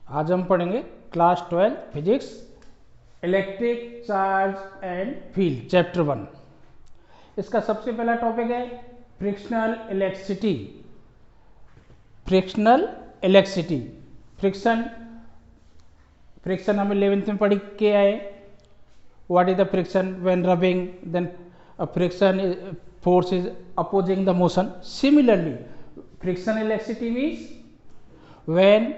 आज हम पढ़ेंगे class 12 physics electric charge and field chapter 1। इसका सबसे पहला टॉपिक है frictional electricity. Frictional electricity friction हम 11th में पढ़ के आए। What is the friction when rubbing, then friction force is opposing the motion. Similarly, frictional elasticity means when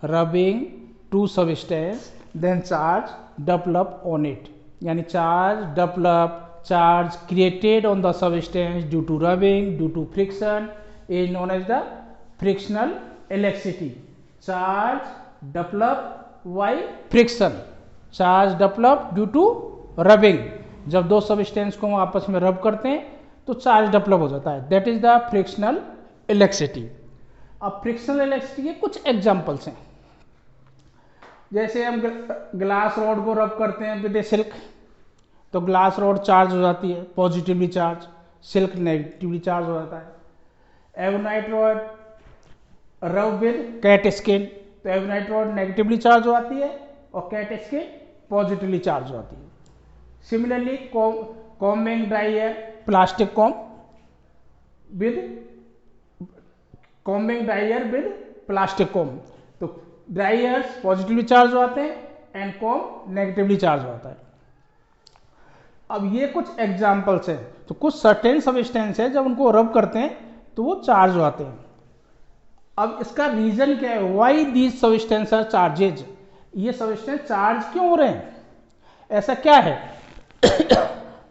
rubbing two substance then charge develop on it, यानी charge develop, charge created on the substance due to rubbing, due to friction is known as the frictional elasticity. Charge develop by friction, charge develop due to rubbing. जब दो substance को हम आपस में रब करते हैं तो चार्ज डेवलप हो जाता है। That is the frictional electricity. अब फ्रिक्शनल इलेक्ट्रिसिटी के कुछ एग्जांपल्स हैं। जैसे हम ग्लास रॉड को रब करते हैं विद सिल्क, तो ग्लास रॉड चार्ज हो जाती है, positively charge, silk negatively charge हो जाता है। एवोनाइट रॉड रब विद कैट स्किन, तो एवोनाइट रॉड नेगेटिवली चार्ज हो जाती है और कैट स्किन पॉजिटिवली चार्ज हो जाती है। Similarly combing dryer, plastic com with combing dryer with plastic com, तो ड्रायर्स पॉजिटिवली चार्ज हो जाते हैं एंड कॉम नेगेटिवली चार्ज हो जाता है। अब ये कुछ एग्जांपल्स हैं। तो कुछ सर्टेन सबस्टेंस है जब उनको रब करते हैं तो वो चार्ज हो जाते हैं। अब इसका रीजन क्या है, why these substance are charges, ये सबस्टेंस चार्ज क्यों हो रहे हैं, ऐसा क्या है।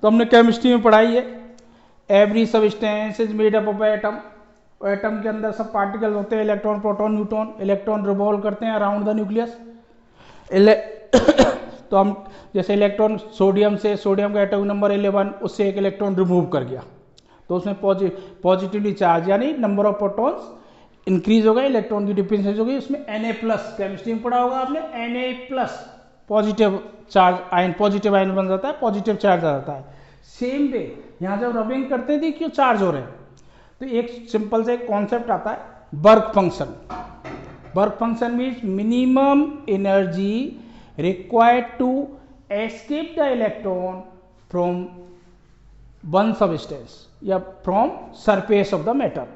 तो हमने केमिस्ट्री में पढ़ाई है, every substance is made up of atom. Atom के अंदर सब पार्टिकल्स होते हैं, electron, proton, neutron. Electron revolve करते हैं अराउंड द न्यूक्लियस। तो हम जैसे इलेक्ट्रॉन सोडियम से, सोडियम का एटॉमिक नंबर 11, उससे एक इलेक्ट्रॉन रिमूव कर गया तो उसमें पॉजिटिवली चार्ज यानी नंबर ऑफ प्रोटॉन्स इंक्रीज हो गए, इलेक्ट्रॉन की डिफरेंस हो गई, उसमें Na+, केमिस्ट्री में पढ़ा होगा आपने, Na+ positive charge ion, positive ion बन जाता है, पॉजिटिव चार्ज आ जाता है। सेम वे यहाँ जब रबिंग करते थे क्यों चार्ज हो रहे हैं, तो एक सिंपल से कॉन्सेप्ट आता है work function. Work function means minimum energy required to escape the electron from one substance या from surface of the matter.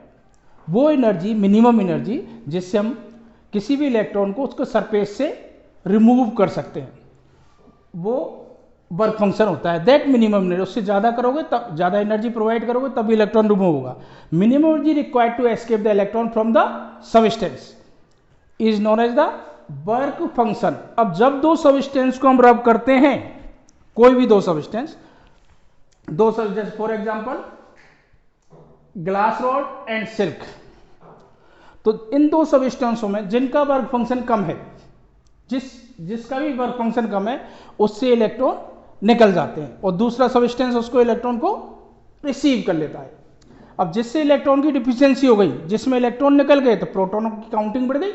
वो एनर्जी, मिनिमम एनर्जी जिससे हम किसी भी इलेक्ट्रॉन को उसको सरफेस से रिमूव कर सकते हैं, वो वर्क फंक्शन होता है। दैट मिनिमम एनर्जी, उससे ज़्यादा करोगे तब ज़्यादा एनर्जी प्रोवाइड करोगे तब इलेक्ट्रॉन रिमूव होगा। Minimum energy required to escape the electron from the substance is known as the work function. अब जब दो सबस्टेंस को हम रब करते हैं, कोई भी दो सबस्टेंस, जैसे for example glass rod and silk, तो इन दो सबस्टेंसों में जिनका वर्क फंक्शन कम है, जिसका भी वर्क फंक्शन कम है, उससे इलेक्ट्रॉन निकल जाते हैं और दूसरा सबस्टेंस उसको इलेक्ट्रॉन को रिसीव कर लेता है। अब जिससे इलेक्ट्रॉन की डिफिशियंसी हो गई, जिसमें इलेक्ट्रॉन निकल गए तो प्रोटॉनों की काउंटिंग बढ़ गई,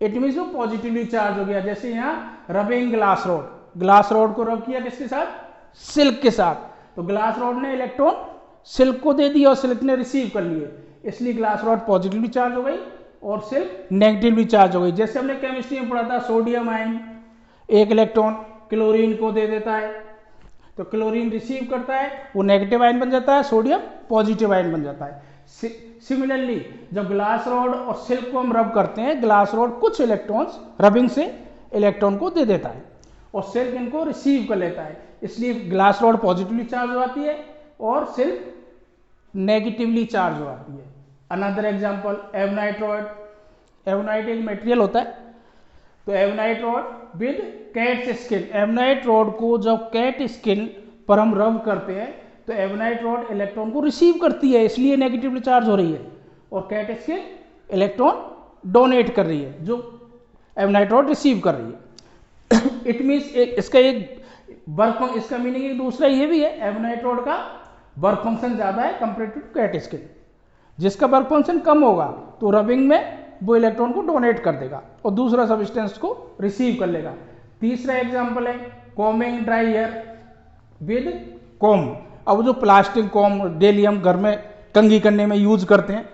इट मीन्स वो पॉजिटिवली चार्ज हो गया। जैसे यहाँ रबिंग ग्लास रॉड को रब किया किसके साथ, सिल्क के साथ, तो ग्लास रॉड ने इलेक्ट्रॉन सिल्क को दे दिया और सिल्क ने रिसीव कर लिए, इसलिए ग्लास रॉड पॉजिटिवली चार्ज हो गई और सिल्क नेगेटिवली चार्ज हो गई। जैसे हमने केमिस्ट्री में पढ़ा था, सोडियम आयन एक इलेक्ट्रॉन क्लोरीन को दे देता है, तो क्लोरीन रिसीव करता है, वो नेगेटिव आयन बन जाता है, सोडियम पॉजिटिव आयन बन जाता है। सिमिलरली जब ग्लास रॉड और सिल्क को हम रब करते हैं, ग्लास रॉड कुछ इलेक्ट्रॉन्स रबिंग से इलेक्ट्रॉन को दे देता है और सिल्क इनको रिसीव कर लेता है, इसलिए ग्लास रॉड पॉजिटिवली चार्ज हो जाती है और सिल्क नेगेटिवली चार्ज हो जाती है। Another example ebonite rod. Ebonite एक मटेरियल होता है, तो ebonite rod with cat skin, ebonite rod को जब कैट स्किन पर हम रब करते हैं तो एवोनाइट रॉड इलेक्ट्रॉन को रिसीव करती है, इसलिए नेगेटिवली चार्ज हो रही है, और कैट स्किन इलेक्ट्रॉन डोनेट कर रही है, जो एवोनाइट रॉड रिसीव कर रही है। इट मीन्स इसका इसका मीनिंग एक दूसरा ये भी है, एवोनाइट रॉड का वर्क फंक्शन ज़्यादा है कंपेयर टू कैट स्किन। जिसका वर्क फंक्शन कम होगा तो रबिंग में वो इलेक्ट्रॉन को डोनेट कर देगा और दूसरा सबस्टेंस को रिसीव कर लेगा। तीसरा एग्जांपल है कॉम्बिंग ड्रायर विद कॉम। अब जो प्लास्टिक कॉम डेली हम घर में कंघी करने में यूज करते हैं,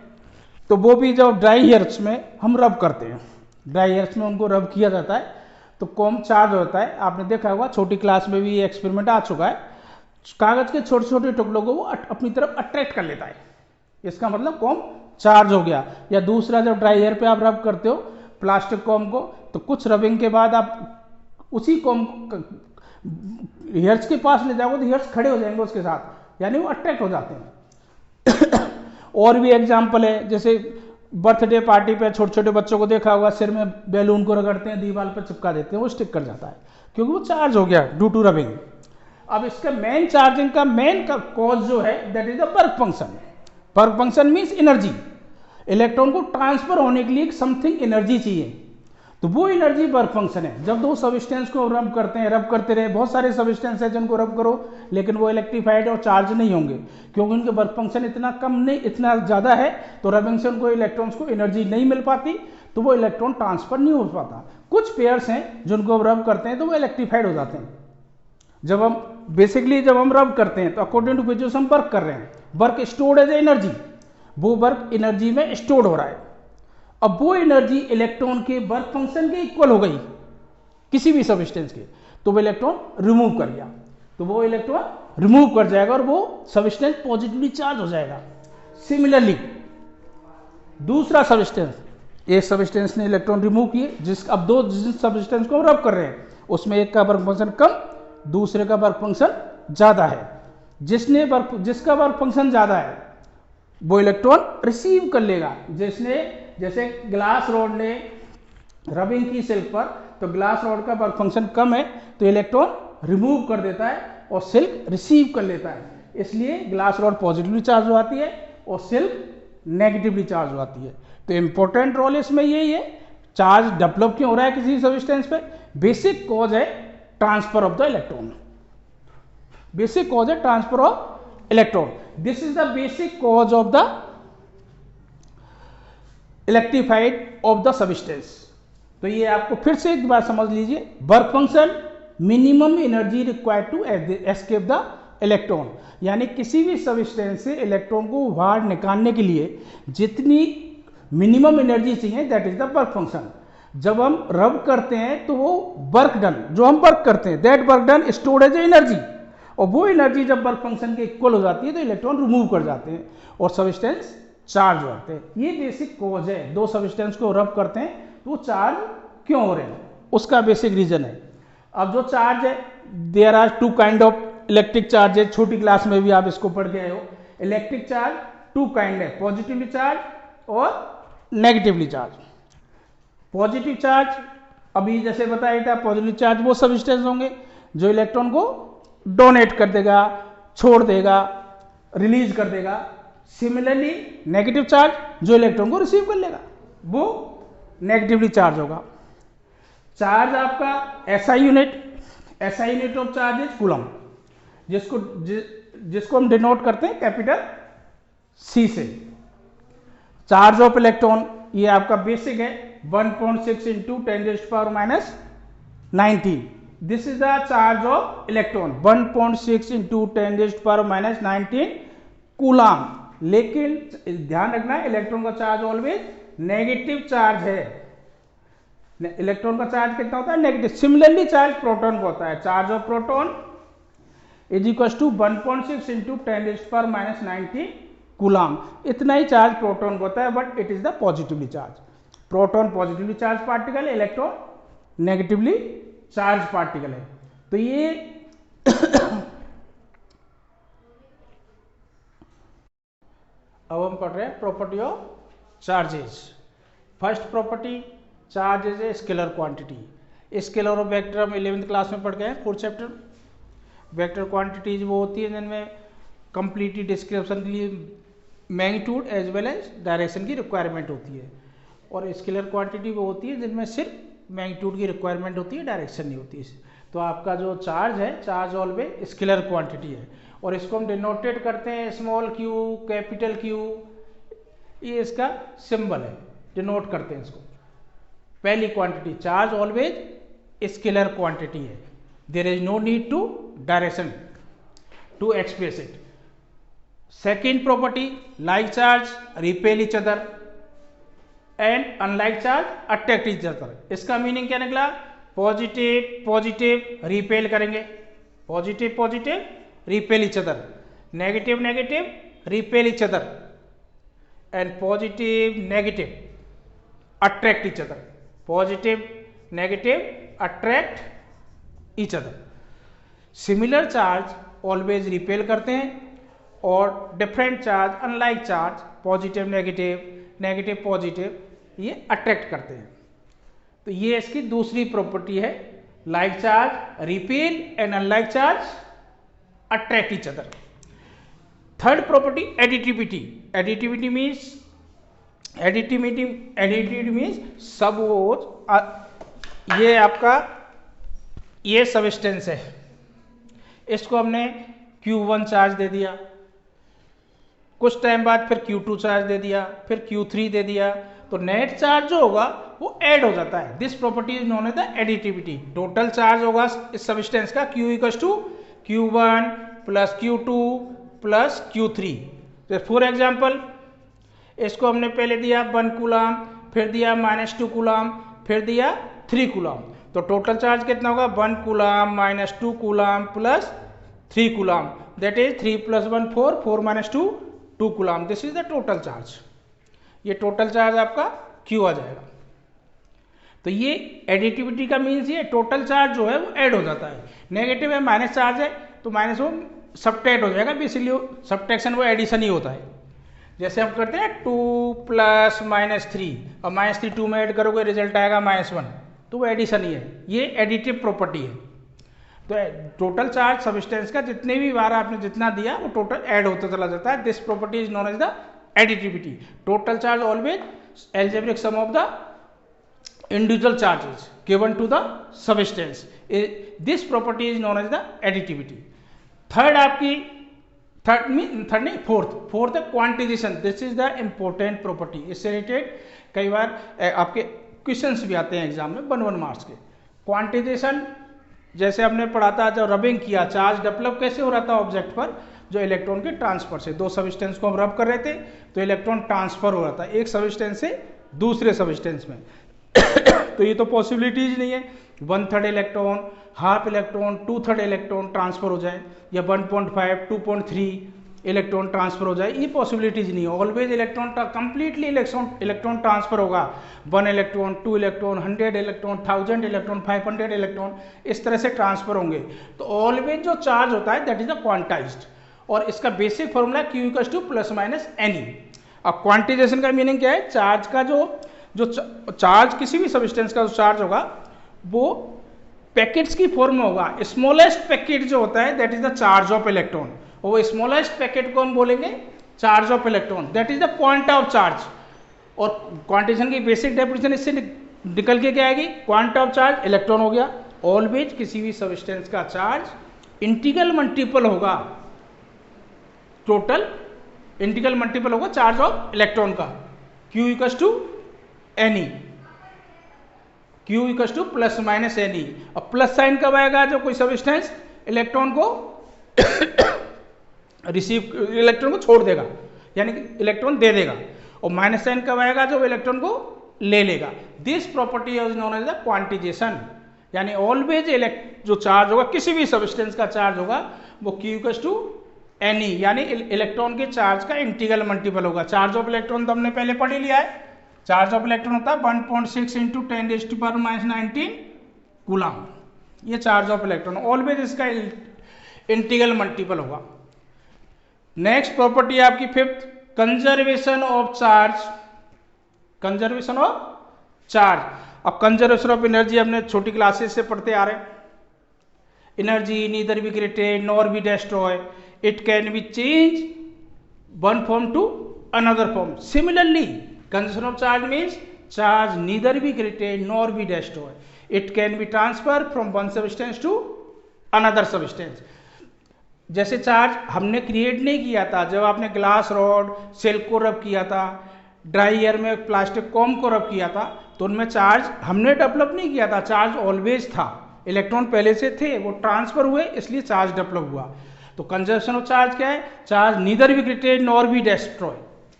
तो वो भी जब ड्राई हेयर्स में हम रब करते हैं, ड्राई एयर्स में उनको रब किया जाता है तो कॉम चार्ज होता है। आपने देखा होगा, छोटी क्लास में भी ये एक्सपेरिमेंट आ चुका है। कागज के छोटे छोटे टुकड़ों को वो अपनी तरफ अट्रैक्ट कर लेता है, इसका मतलब कॉम चार्ज हो गया। या दूसरा, जब ड्राई एयर पे आप रब करते हो प्लास्टिक कॉम को, तो कुछ रबिंग के बाद आप उसी कॉम हेयर्स के पास ले जाओगे तो हेयर्स खड़े हो जाएंगे उसके साथ, यानी वो अट्रैक्ट हो जाते हैं। और भी एग्जाम्पल है, जैसे बर्थडे पार्टी पे छोटे छोटे बच्चों को देखा होगा, सिर में बैलून को रगड़ते हैं, दीवार पर चिपका देते हैं, वो स्टिक कर जाता है क्योंकि वो चार्ज हो गया ड्यू टू रबिंग। अब इसका मेन चार्जिंग का मेन का कॉज जो है that is the work function. Work function means energy. Electron को ट्रांसफर होने के लिए समथिंग एनर्जी चाहिए, तो वो एनर्जी वर्क फंक्शन है। जब दो सबस्टेंस को रब करते हैं, रब करते रहे, बहुत सारे सबस्टेंस है जिनको रब करो लेकिन वो इलेक्ट्रीफाइड और चार्ज नहीं होंगे क्योंकि उनके वर्क फंक्शन इतना कम नहीं, इतना ज़्यादा है, तो रबिंग से उनको इलेक्ट्रॉन्स को एनर्जी नहीं मिल पाती, तो वो इलेक्ट्रॉन ट्रांसफर नहीं हो पाता। कुछ पेयर्स हैं जिनको हम रब करते हैं तो वो इलेक्ट्रीफाइड हो जाते हैं। जब हम बेसिकली जब हम रब करते हैं तो अकॉर्डिंग टू विच हम वर्क कर रहे हैं, वर्क स्टोर्ड एज एनर्जी, वो वर्क एनर्जी में स्टोर्ड हो रहा है। अब वो एनर्जी इलेक्ट्रॉन के वर्क फंक्शन के इक्वल हो गई किसी भी सबस्टेंस के, तो वो इलेक्ट्रॉन रिमूव कर गया, तो वो इलेक्ट्रॉन रिमूव कर जाएगा और वो सबस्टेंस पॉजिटिवली चार्ज हो जाएगा। सिमिलरली दूसरा सबस्टेंस, एक सबस्टेंस ने इलेक्ट्रॉन रिमूव किए, अब दो जिस सबस्टेंस को हम रब कर रहे हैं उसमें एक का वर्क फंक्शन कम, दूसरे का वर्क फंक्शन ज़्यादा है। जिसका वर्क फंक्शन ज़्यादा है वो इलेक्ट्रॉन रिसीव कर लेगा। जैसे ग्लास रॉड ने रबिंग की सिल्क पर, तो ग्लास रॉड का वर्क फंक्शन कम है तो इलेक्ट्रॉन रिमूव कर देता है और सिल्क रिसीव कर लेता है, इसलिए ग्लास रॉड पॉजिटिवली चार्ज हो जाती है और सिल्क नेगेटिवली चार्ज हो जाती है। तो इंपॉर्टेंट रोल इसमें यही है, चार्ज डेवलप क्यों हो रहा है किसी सबस्टेंस पे, बेसिक कॉज है transfer of the electron. Basic cause है transfer of electron. This is the basic cause of the electrified of the substance. तो ये आपको फिर से एक बार समझ लीजिए, work function minimum energy required to escape the electron, यानी किसी भी सबस्टेंस से इलेक्ट्रॉन को बाहर निकालने के लिए जितनी मिनिमम एनर्जी चाहिए that is the work function. जब हम रब करते हैं तो वो वर्क डन, जो हम वर्क करते हैं that work done stored as energy, और वो एनर्जी जब वर्क फंक्शन के इक्वल हो जाती है तो इलेक्ट्रॉन रिमूव कर जाते हैं और सबस्टेंस चार्ज हो जाते हैं। ये बेसिक कॉज है, दो सबस्टेंस को रब करते हैं तो वो चार्ज क्यों हो रहे हैं, उसका बेसिक रीजन है। अब जो चार्ज है, there are two kind of electric charge है, छोटी क्लास में भी आप इसको पढ़ के आए हो। इलेक्ट्रिक चार्ज टू काइंड है, पॉजिटिवली चार्ज और नेगेटिवली चार्ज। पॉजिटिव चार्ज अभी जैसे बताया था, पॉजिटिव चार्ज वो सबस्टेंस होंगे जो इलेक्ट्रॉन को डोनेट कर देगा, छोड़ देगा, रिलीज कर देगा। सिमिलरली नेगेटिव चार्ज जो इलेक्ट्रॉन को रिसीव कर लेगा वो नेगेटिवली चार्ज होगा। चार्ज आपका SI unit of charge is coulomb, जिसको हम डिनोट करते हैं कैपिटल सी से। चार्ज ऑफ इलेक्ट्रॉन ये आपका बेसिक है 1.6 into 10⁻⁹ this is the charge of electron 1.6 into 10⁻⁹ coulomb. लेकिन ध्यान रखना है इलेक्ट्रॉन का चार्ज ऑलवेज नेगेटिव चार्ज है। इलेक्ट्रॉन का चार्ज कितना होता है, नेगेटिव। सिमिलरली चार्ज प्रोटॉन का होता है, charge of proton is equal to 1.6 into 10⁻⁹ coulomb. इतना ही चार्ज प्रोटॉन का होता है, but it is the positively charge. Proton positively charge particle है, इलेक्ट्रॉन नेगेटिवली चार्ज पार्टिकल है। तो ये अब हम पढ़ रहे हैं property of charges. First property, charge is a scalar quantity. Scalar और वेक्टर हम 11th क्लास में पढ़ गए हैं, 4th चैप्टर। वेक्टर क्वांटिटीज वो होती है जिनमें कंप्लीटली डिस्क्रिप्शन के लिए magnitude as well as direction की रिक्वायरमेंट होती है, और स्केलर क्वांटिटी वो होती है जिनमें सिर्फ मैग्नीट्यूड की रिक्वायरमेंट होती है, डायरेक्शन नहीं होती है। तो आपका जो चार्ज है, चार्ज ऑलवेज स्केलर क्वांटिटी है, और इसको हम डिनोटेट करते हैं स्मॉल क्यू, कैपिटल क्यू, ये इसका सिंबल है, डिनोट करते हैं इसको। पहली quantity, charge always scalar quantity है, there is no need to direction to express it. Second property, like charge repel each other. And unlike charge attract each other. इसका meaning क्या निकला? पॉजिटिव पॉजिटिव रिपेल करेंगे, positive positive repel each other, negative negative repel each other, and positive negative attract each other, positive negative attract each other. Similar charge always repel करते हैं और different charge unlike charge positive negative negative positive ये attract करते हैं। तो ये इसकी दूसरी प्रॉपर्टी है, like charge repel and unlike charge attract each other. Third property additivity. Additivity means suppose ये आपका ये सबस्टेंस है, इसको हमने Q1 चार्ज दे दिया, कुछ टाइम बाद फिर Q2 चार्ज दे दिया, फिर Q3 दे दिया, तो नेट चार्ज जो होगा वो ऐड हो जाता है। This property is known as the additivity. Total charge होगा इस सबस्टेंस का Q equals to Q1 plus Q2 plus Q3। For example इसको हमने पहले दिया 1 कूलम, फिर दिया -2 कूलम, फिर दिया 3 कूलम, तो टोटल चार्ज कितना होगा? 1 coulomb minus 2 coulomb plus 3 coulomb, that is 3 + 1 4, 4 - 2 2 coulomb. This is the total charge. ये टोटल चार्ज आपका Q आ जाएगा। तो ये एडिटिविटी का मीन्स ये टोटल चार्ज जो है वो ऐड हो जाता है। नेगेटिव है, माइनस चार्ज है, तो माइनस वो सबट्रैक्ट हो जाएगा, बेसिकली सब्ट्रैक्शन वो एडिशन ही होता है। जैसे हम करते हैं 2 + -3 और -3 2 में ऐड करोगे रिजल्ट आएगा -1, तो वो एडिशन ही है, ये एडिटिव प्रॉपर्टी है। तो टोटल चार्ज सबस्टेंस का जितने भी बार आपने जितना दिया वो टोटल ऐड होता चला जाता है। This property is known as the additivity. Total charge always algebraic sum of the individual charges given to the substance. This property is known as the additivity. Fourth है quantisation. This is the important property. इससे related कई बार आपके questions भी आते हैं exam में 1 marks के। क्वांटिजेशन जैसे हमने पढ़ा था, जब रबिंग किया चार्ज डेवलप कैसे हो रहा था ऑब्जेक्ट पर, जो इलेक्ट्रॉन के ट्रांसफर से, 2 सबस्टेंस को हम रब कर रहे थे तो इलेक्ट्रॉन ट्रांसफर हो रहा था एक सबस्टेंस से दूसरे सबस्टेंस में। तो ये तो पॉसिबिलिटीज नहीं है 1/3 electron, half electron, 2/3 electron transfer हो जाए, या 1.5 2.3 इलेक्ट्रॉन ट्रांसफर हो जाए, ये पॉसिबिलिटीज नहीं है। Always electron completely electron transfer होगा। 1 electron, 2 electron, 100 electron, 1000 electron, 500 electron, इस तरह से ट्रांसफर होंगे। तो ऑलवेज जो चार्ज होता है दैट इज द क्वांटाइज्ड, और इसका basic formula Q equals to ±NE। अब क्वांटिजेशन का मीनिंग क्या है? चार्ज का जो चार्ज किसी भी सबस्टेंस का जो चार्ज होगा वो पैकेट्स की फॉर्म में होगा। स्मॉलेस्ट पैकेट जो होता है that is the charge of electron, और वो स्मॉलेस्ट पैकेट को हम बोलेंगे charge of electron, that is the quanta of charge. और क्वांटिजेशन की बेसिक डेफिनेशन इससे निकल के क्या आएगी? क्वांटा ऑफ चार्ज इलेक्ट्रॉन हो गया। ऑलवेज किसी भी सबस्टेंस का चार्ज इंटीग्रल मल्टीपल होगा, टोटल इंटीग्रल मल्टीपल होगा चार्ज ऑफ इलेक्ट्रॉन का। Q equals to NE, Q equals to ±NE। और प्लस साइन कब आएगा? जब कोई सबस्टेंस इलेक्ट्रॉन को इलेक्ट्रॉन को छोड़ देगा, यानी कि इलेक्ट्रॉन दे देगा। और माइनस साइन कब आएगा? जब इलेक्ट्रॉन को ले लेगा। This property is known as the quantization. यानी ऑलवेज जो चार्ज होगा, किसी भी सबस्टेंस का चार्ज होगा, वो Q इक्वल्स टू NE, यानी इलेक्ट्रॉन के चार्ज का इंटीग्रल मल्टीपल होगा। चार्ज ऑफ इलेक्ट्रॉन तो हमने पहले पढ़ ही लिया है। चार्ज ऑफ इलेक्ट्रॉन होता है 1.6 × 10⁻19 कूलम, ये चार्ज ऑफ इलेक्ट्रॉन। ऑलवेज इसका इंटीग्रल मल्टीपल होगा। नेक्स्ट प्रॉपर्टी आपकी fifth, conservation of charge. Conservation of charge. अब कंजर्वेशन ऑफ एनर्जी हमने छोटी क्लासेस से पढ़ते आ रहे हैं। Energy neither be created nor be destroy, it can be changed one form to another form. Similarly, conservation of charge means charge neither be created nor be destroyed. It can be transferred from one substance to another substance. जैसे charge हमने create नहीं किया था, जब आपने glass rod cell को रब किया था, ड्राई एयर में प्लास्टिक कॉम को रब किया था, तो उनमें चार्ज हमने डेवलप नहीं किया था, चार्ज ऑलवेज था, इलेक्ट्रॉन पहले से थे, वो ट्रांसफर हुए इसलिए चार्ज डेवलप हुआ। तो कंजर्वेशन ऑफ चार्ज क्या है? Charge neither be created nor be destroy,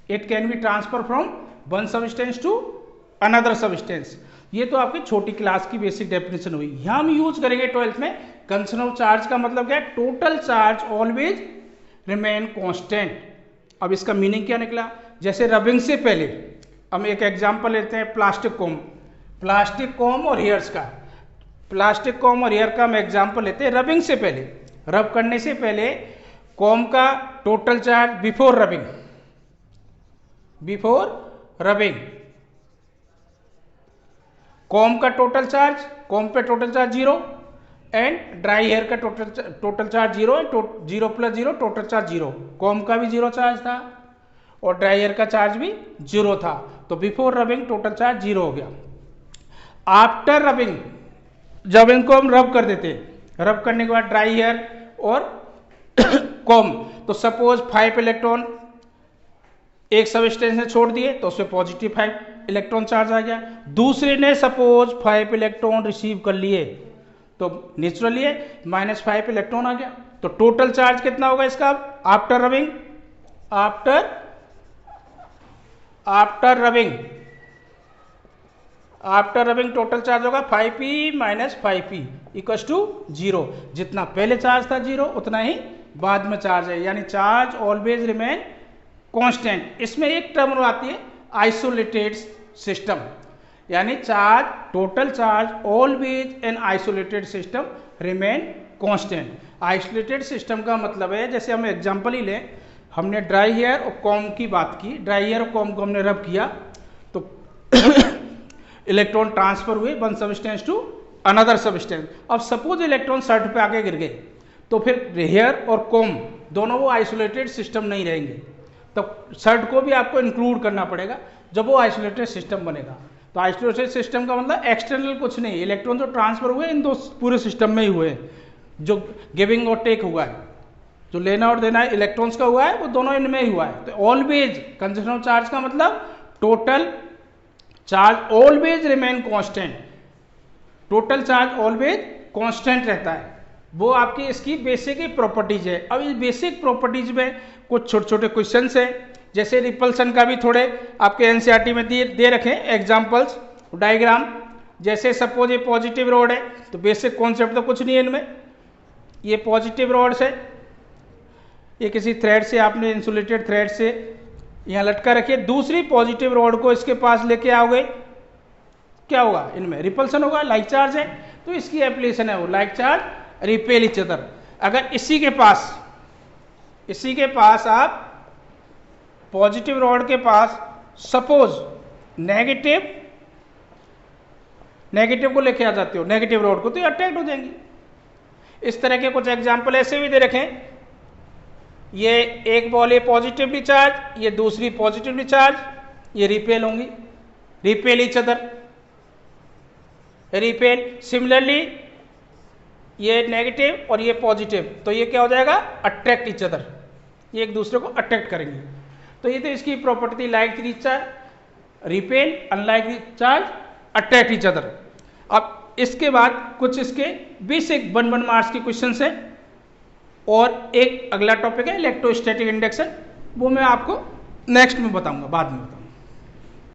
it can be transfer from one substance to another substance. ये तो आपकी छोटी क्लास की बेसिक डेफिनेशन हुई। यहाँ हम यूज करेंगे 12th में कंजर्वेशन ऑफ चार्ज का मतलब क्या है, total charge always remain constant. अब इसका मीनिंग क्या निकला, जैसे रबिंग से पहले हम एक एग्जांपल लेते हैं प्लास्टिक कॉम और हेयर्स का। प्लास्टिक कॉम और हेयर का हम एग्जांपल लेते हैं रबिंग से पहले। रब करने से पहले कॉम का total charge before rubbing comb का टोटल चार्ज, कॉम पे total charge 0 and dry hair का total charge 0 and 0 + 0 total charge 0। Comb का भी 0 चार्ज था और ड्राई हेयर का चार्ज भी 0 था, तो बिफोर रबिंग टोटल चार्ज 0 हो गया। आफ्टर रबिंग, जब इनको हम रब कर देते, रब करने के बाद ड्राई हेयर और कॉम, तो सपोज 5 इलेक्ट्रॉन एक सबस्टेंस ने छोड़ दिए तो उसमें पॉजिटिव 5 इलेक्ट्रॉन चार्ज आ गया। दूसरे ने सपोज 5 इलेक्ट्रॉन रिसीव कर लिए तो नेचुरली -5 इलेक्ट्रॉन आ गया। तो टोटल चार्ज कितना होगा इसका आफ्टर रबिंग टोटल चार्ज होगा 5p - 5p = 0। जितना पहले चार्ज था 0 उतना ही बाद में चार्ज है, यानी चार्ज ऑलवेज रिमेन कांस्टेंट। इसमें एक टर्म आती है आइसोलेटेड सिस्टम, यानी total charge always in isolated system remain constant. Isolated system का मतलब है, जैसे हम एग्जांपल ही लें, हमने ड्राई हेयर और कॉम की बात की, ड्राई हेयर और कॉम को हमने रब किया तो इलेक्ट्रॉन ट्रांसफर हुए one substance to another substance. अब सपोज इलेक्ट्रॉन शर्ट पे आके गिर गए तो फिर हेयर और कॉम दोनों वो आइसोलेटेड सिस्टम नहीं रहेंगे, तो शर्ट को भी आपको इंक्लूड करना पड़ेगा जब वो आइसोलेटेड सिस्टम बनेगा। तो आइसोलेटेड सिस्टम का मतलब एक्सटर्नल कुछ नहीं, इलेक्ट्रॉन जो ट्रांसफर हुए इन दो पूरे सिस्टम में ही हुए, जो गिविंग और टेक हुआ है, जो लेना और देना इलेक्ट्रॉन्स का हुआ है वो दोनों इनमें ही हुआ है। तो ऑलवेज कंजर्वेशन ऑफ चार्ज का मतलब total charge always remain constant, total charge always constant रहता है। वो आपकी इसकी बेसिक प्रॉपर्टीज है। अब इस बेसिक प्रॉपर्टीज में कुछ छोटे छोटे क्वेश्चंस हैं, जैसे रिपल्सन का भी थोड़े आपके एनसीईआरटी में दे रखे एग्जांपल्स डायग्राम। जैसे सपोज ये पॉजिटिव रॉड है तो बेसिक कॉन्सेप्ट तो कुछ नहीं है इनमें, ये पॉजिटिव रॉड से ये किसी थ्रेड से आपने इंसुलेटेड थ्रेड से यहाँ लटका रखिए, दूसरी पॉजिटिव रॉड को इसके पास लेके आओगे, क्या होगा, इनमें रिपल्सन होगा, लाइक चार्ज है, तो इसकी एप्लीकेशन है वो like charge repel each other. अगर इसी के पास आप पॉजिटिव रॉड के पास सपोज नेगेटिव को लेके आ जाते हो, नेगेटिव रॉड को, तो ये अट्रैक्ट हो जाएंगी। इस तरह के कुछ एग्जाम्पल ऐसे भी दे रखें, ये एक बॉल है पॉजिटिवली चार्ज, ये दूसरी पॉजिटिवली चार्ज, ये रिपेल होंगी, repel each other, repel. Similarly ये नेगेटिव और ये पॉजिटिव, तो ये क्या हो जाएगा, अट्रैक्ट ईच अदर, ये एक दूसरे को अट्रैक्ट करेंगे। तो ये तो इसकी property like charge repel, unlike charge attract each other. अब इसके बाद कुछ इसके बेसिक 1 मार्क्स के क्वेश्चन है, और एक अगला टॉपिक है इलेक्ट्रोस्टैटिक इंडक्शन, वो मैं आपको नेक्स्ट में बताऊंगा, बाद में बताऊंगा।